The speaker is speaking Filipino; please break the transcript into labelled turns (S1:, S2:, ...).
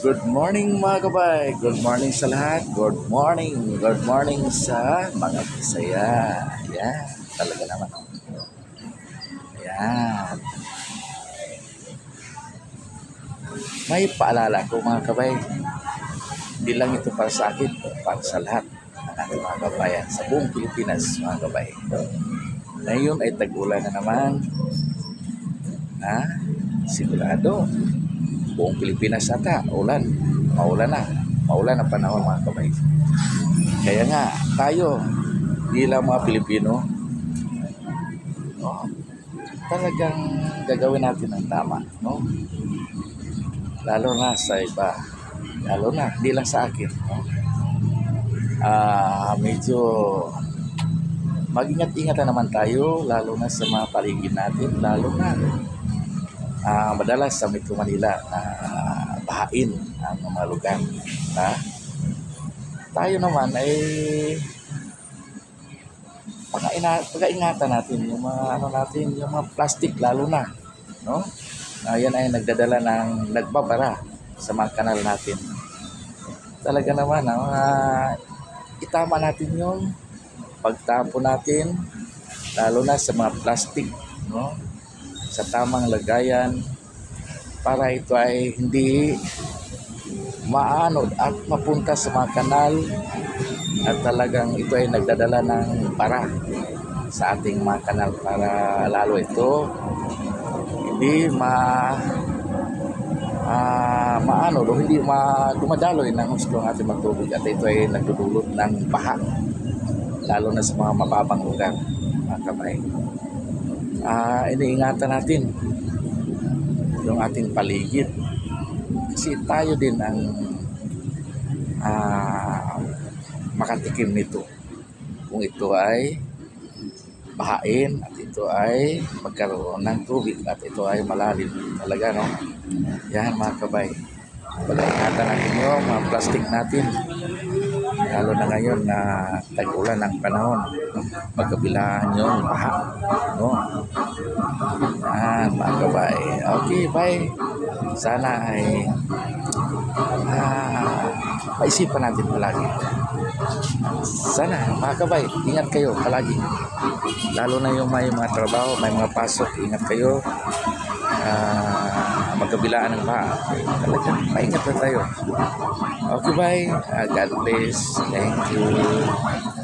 S1: Good morning mga kabay. Good morning sa lahat. Good morning. Good morning sa mga Bisaya. Yan. Talaga naman. Yan. May paalala ko mga kabay. Hindi lang ito para sa akin, para sa lahat ng ating mga kabayan sa buong Pilipinas mga kabay. Ngayon ay tag-ulan na naman. Sigurado. Buong Pilipinas ata, ulan. Maulan na. Maulan ang panahon mga kabay. Kaya nga, tayo, bilang mga Pilipino, talagang gagawin natin ang tama. No? Lalo na sa iba. Lalo na, hindi lang sa akin. No? Medyo mag-ingat-ingat na naman tayo, lalo na sa mga paligid natin, lalo na madalas sa Metro Manila na bahain ang mga lugar. Tayo naman ay pag-ingatan natin yung mga yung mga plastic lalo na, no? Yan ay nagdadala ng nagbabara sa mga kanal natin. Talaga naman itama natin yung pagtapo natin lalo na sa mga plastic, no? Sa tamang lagayan para ito ay hindi maanod at mapunta sa mga kanal at talagang ito ay nagdadala ng bara sa ating mga kanal para lalo ito hindi maanod o hindi dumadaloy ng gusto ng ating magtubig at ito ay nagdudulot ng baha lalo na sa mga mababang lugar mga kabay. Iniingatan natin yung ating paligid kasi tayo din ang makatikim nito kung ito ay bahain at ito ay magkaroon ng tubig at ito ay malalim talaga, no? Yan mga kabay, pag-ingatan natin yung mga plastic natin lalo na ngayon na tag-ulan ng panahon, magkabilaan yung baha, no? Yan mga kabay. Okay, bye. Sana ay paisipan natin palagi. Sana mga kabay, ingat kayo palagi, lalo na yung may mga trabaho, may mga pasok, ingat kayo. Magkabilaan ng baha, talagang maingat na tayo. Okay, bye. God bless. Thank you.